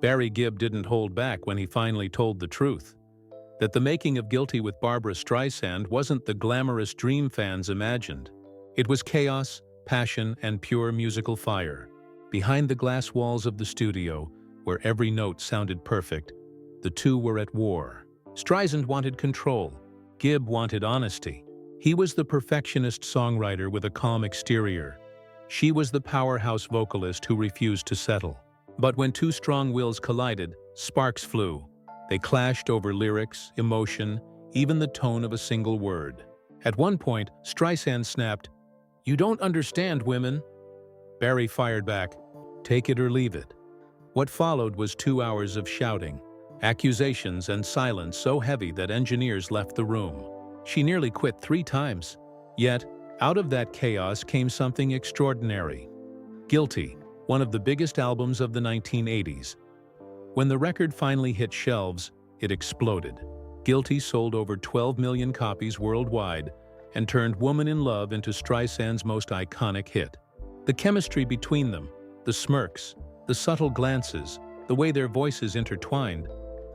Barry Gibb didn't hold back when he finally told the truth. That the making of Guilty with Barbra Streisand wasn't the glamorous dream fans imagined. It was chaos, passion, and pure musical fire. Behind the glass walls of the studio, where every note sounded perfect, the two were at war. Streisand wanted control. Gibb wanted honesty. He was the perfectionist songwriter with a calm exterior. She was the powerhouse vocalist who refused to settle. But when two strong wills collided, sparks flew. They clashed over lyrics, emotion, even the tone of a single word. At one point, Streisand snapped, "You don't understand, women." Barry fired back, "Take it or leave it." What followed was 2 hours of shouting, accusations, and silence so heavy that engineers left the room. She nearly quit 3 times. Yet, out of that chaos came something extraordinary. Guilty, one of the biggest albums of the 1980s. When the record finally hit shelves, it exploded. Guilty sold over 12 million copies worldwide and turned Woman in Love into Streisand's most iconic hit. The chemistry between them, the smirks, the subtle glances, the way their voices intertwined,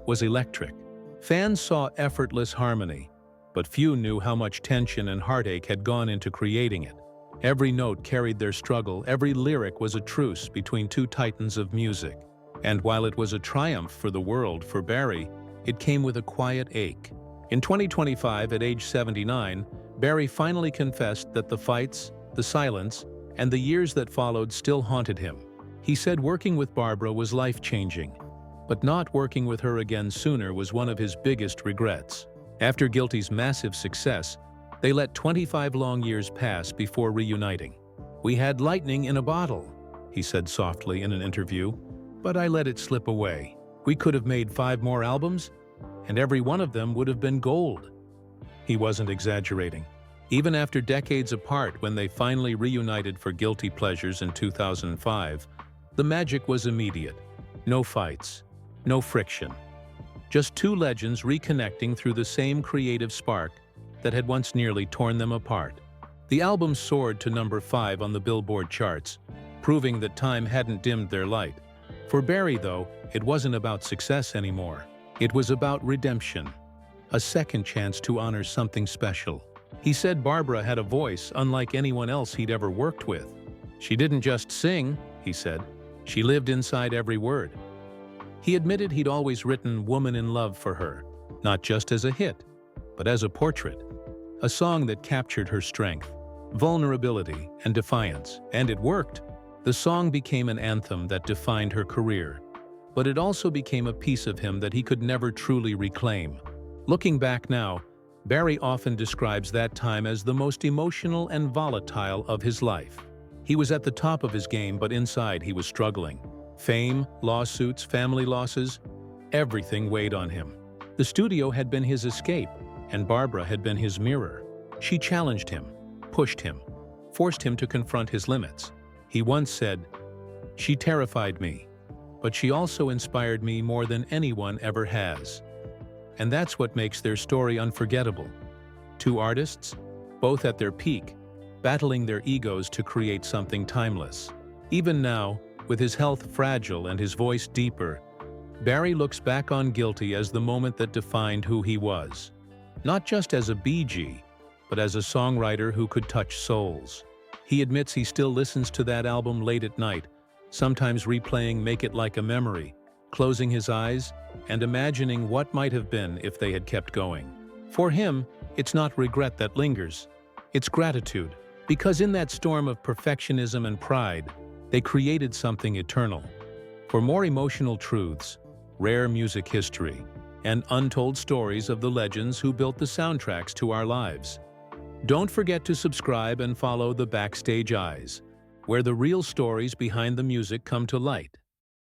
was electric. Fans saw effortless harmony, but few knew how much tension and heartache had gone into creating it. Every note carried their struggle, every lyric was a truce between two titans of music. And while it was a triumph for the world, for Barry, it came with a quiet ache. In 2025, at age 79, Barry finally confessed that the fights, the silence, and the years that followed still haunted him. He said working with Barbra was life-changing, but not working with her again sooner was one of his biggest regrets. After Guilty's massive success, they let 25 long years pass before reuniting. "We had lightning in a bottle," he said softly in an interview, "but I let it slip away. We could have made 5 more albums, and every one of them would have been gold." He wasn't exaggerating. Even after decades apart, when they finally reunited for Guilty Pleasures in 2005, the magic was immediate. No fights, no friction. Just two legends reconnecting through the same creative spark that had once nearly torn them apart. The album soared to number 5 on the Billboard charts, proving that time hadn't dimmed their light. For Barry, though, it wasn't about success anymore. It was about redemption, a second chance to honor something special. He said Barbra had a voice unlike anyone else he'd ever worked with. "She didn't just sing," he said. "She lived inside every word." He admitted he'd always written Woman in Love for her, not just as a hit, but as a portrait. A song that captured her strength, vulnerability, and defiance. And it worked. The song became an anthem that defined her career, but it also became a piece of him that he could never truly reclaim. Looking back now, Barry often describes that time as the most emotional and volatile of his life. He was at the top of his game, but inside he was struggling. Fame, lawsuits, family losses, everything weighed on him. The studio had been his escape, and Barbra had been his mirror. She challenged him, pushed him, forced him to confront his limits. He once said, "She terrified me, but she also inspired me more than anyone ever has." And that's what makes their story unforgettable. Two artists, both at their peak, battling their egos to create something timeless. Even now, with his health fragile and his voice deeper, Barry looks back on Guilty as the moment that defined who he was. Not just as a Bee Gee, but as a songwriter who could touch souls. He admits he still listens to that album late at night, sometimes replaying Make It Like a Memory, closing his eyes and imagining what might have been if they had kept going. For him, it's not regret that lingers, it's gratitude, because in that storm of perfectionism and pride, they created something eternal. For more emotional truths, rare music history, and untold stories of the legends who built the soundtracks to our lives, don't forget to subscribe and follow the Backstage Eyes, where the real stories behind the music come to light.